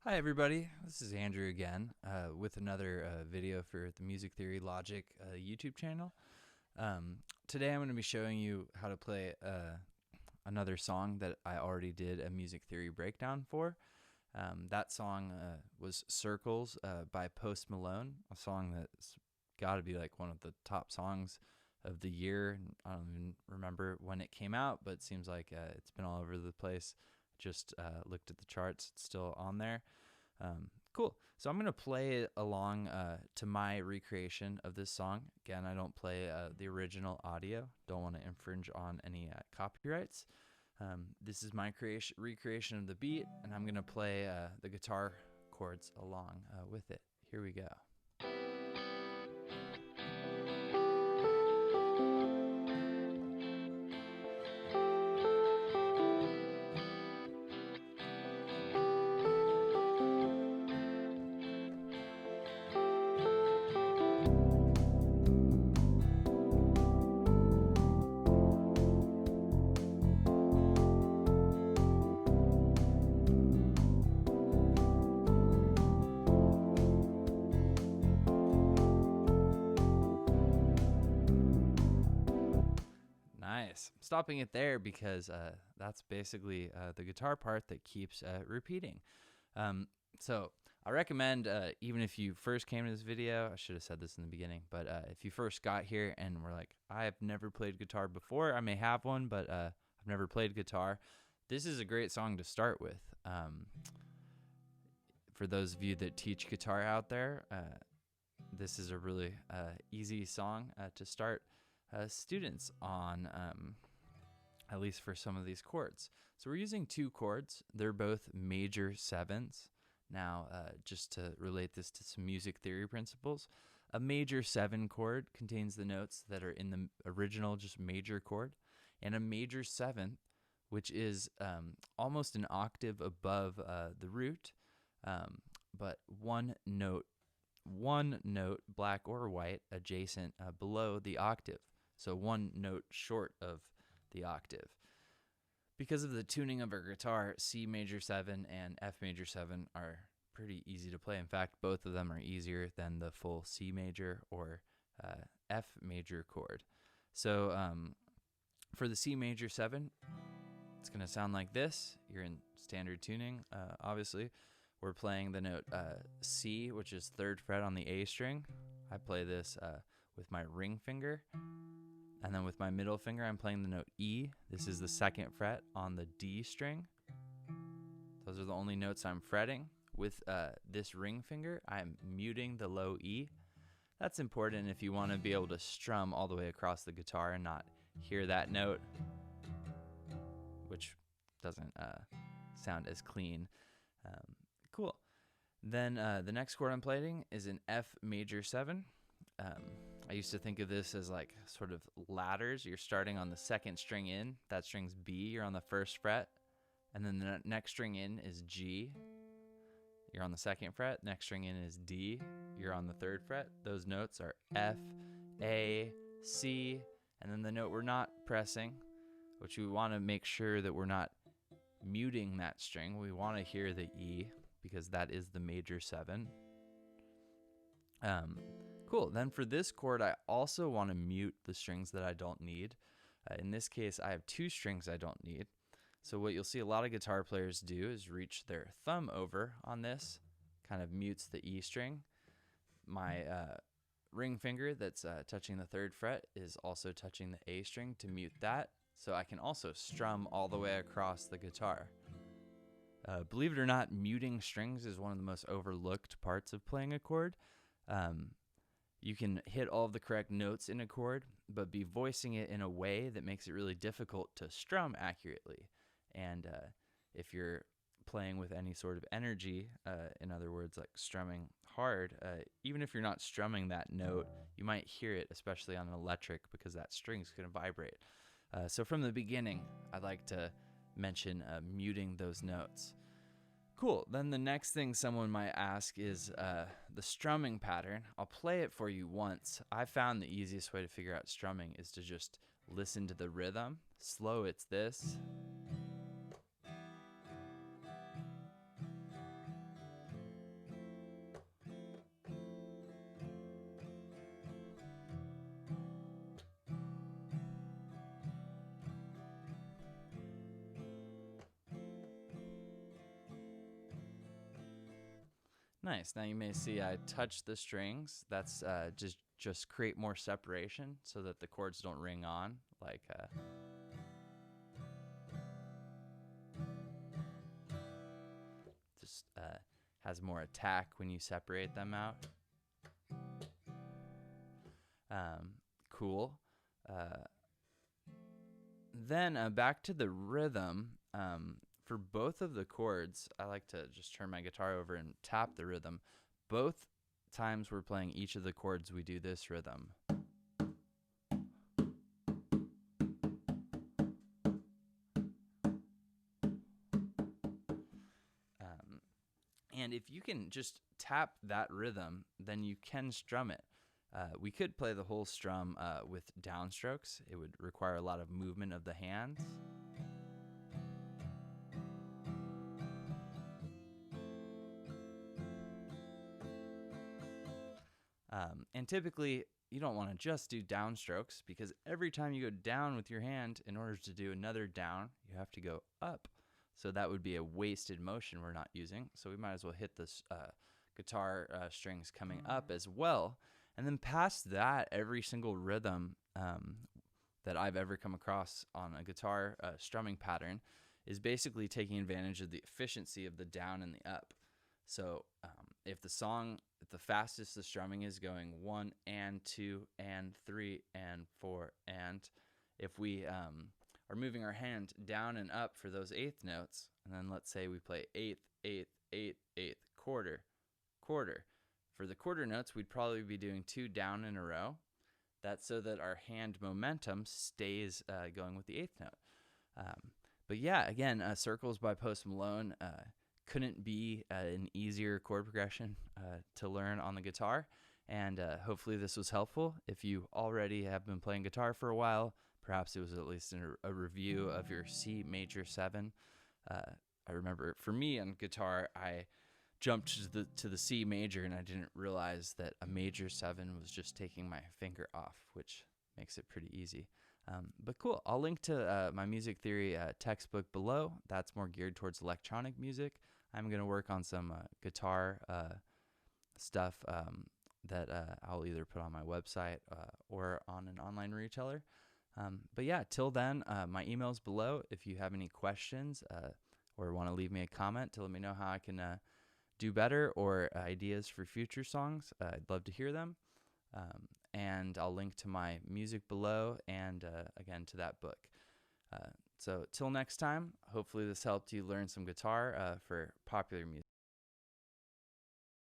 Hi everybody, this is Andrew again with another video for the Music Theory Logic YouTube channel. Today I'm going to be showing you how to play another song that I already did a music theory breakdown for. That song was Circles by Post Malone, a song that's got to be like one of the top songs of the year. I don't even remember when it came out, but it seems like it's been all over the place. Just looked at the charts, it's still on there. Cool. So I'm going to play it along to my recreation of this song. Again, I don't play the original audio. Don't want to infringe on any copyrights. This is my recreation of the beat, and I'm going to play the guitar chords along with it. Here we go. Nice. I'm stopping it there because that's basically the guitar part that keeps repeating. So I recommend, even if you first came to this video, I should have said this in the beginning, but if you first got here and were like, I've never played guitar before, I may have one, but I've never played guitar, this is a great song to start with. For those of you that teach guitar out there, this is a really easy song to start students on, at least for some of these chords. So we're using two chords. They're both major sevenths. Now, just to relate this to some music theory principles, a major 7 chord contains the notes that are in the original just major chord, and a major 7th, which is almost an octave above the root, but one note, black or white, adjacent below the octave. So one note short of the octave. Because of the tuning of our guitar, C major 7 and F major 7 are pretty easy to play. In fact, both of them are easier than the full C major or F major chord. So for the C major 7, it's going to sound like this. You're in standard tuning, obviously. We're playing the note C, which is 3rd fret on the A string. I play this with my ring finger. And then with my middle finger, I'm playing the note E. This is the 2nd fret on the D string. Those are the only notes I'm fretting. With this ring finger, I'm muting the low E. That's important if you want to be able to strum all the way across the guitar and not hear that note, which doesn't sound as clean. Cool. Then the next chord I'm playing is an F major 7. I used to think of this as like sort of ladders. You're starting on the 2nd string in. That string's B. You're on the 1st fret. And then the next string in is G. You're on the 2nd fret. Next string in is D. You're on the 3rd fret. Those notes are F, A, C, and then the note we're not pressing, which we want to make sure that we're not muting that string. We want to hear the E because that is the major 7. Cool. Then for this chord, I also want to mute the strings that I don't need. In this case, I have 2 strings I don't need. So what you'll see a lot of guitar players do is reach their thumb over on this, kind of mutes the E string. My ring finger that's touching the 3rd fret is also touching the A string to mute that. So I can also strum all the way across the guitar. Believe it or not, muting strings is one of the most overlooked parts of playing a chord. You can hit all of the correct notes in a chord, but be voicing it in a way that makes it really difficult to strum accurately. And if you're playing with any sort of energy, in other words, like strumming hard, even if you're not strumming that note, you might hear it, especially on an electric, because that string's going to vibrate. So from the beginning, I'd like to mention muting those notes. Cool. Then the next thing someone might ask is the strumming pattern. I'll play it for you once. I found the easiest way to figure out strumming is to just listen to the rhythm. Slow, it's this. Nice. Now you may see I touch the strings. That's just create more separation so that the chords don't ring on like just has more attack when you separate them out. Cool. Then back to the rhythm. For both of the chords, I like to just turn my guitar over and tap the rhythm. Both times we're playing each of the chords, we do this rhythm. And if you can just tap that rhythm, then you can strum it. We could play the whole strum with downstrokes. It would require a lot of movement of the hands. And typically, you don't want to just do downstrokes because every time you go down with your hand, in order to do another down, you have to go up. So that would be a wasted motion we're not using. So we might as well hit the guitar strings coming up as well. And then past that, every single rhythm that I've ever come across on a guitar strumming pattern is basically taking advantage of the efficiency of the down and the up. So if the fastest the strumming is going 1 and 2 and 3 and 4, and if we are moving our hand down and up for those eighth notes, and then let's say we play eighth, eighth, eighth, eighth, quarter, quarter. For the quarter notes, we'd probably be doing 2 down in a row. That's so that our hand momentum stays going with the eighth note. But yeah, again, Circles by Post Malone couldn't be an easier chord progression to learn on the guitar. And hopefully this was helpful. If you already have been playing guitar for a while, perhaps it was at least a review of your C major 7. I remember for me on guitar, I jumped to the C major and I didn't realize that a major 7 was just taking my finger off, which makes it pretty easy. But cool. I'll link to my music theory textbook below. That's more geared towards electronic music. I'm going to work on some guitar stuff that I'll either put on my website or on an online retailer. But yeah, till then, my email's below. If you have any questions or want to leave me a comment to let me know how I can do better or ideas for future songs, I'd love to hear them. And I'll link to my music below and again to that book. So till next time, hopefully this helped you learn some guitar for popular music.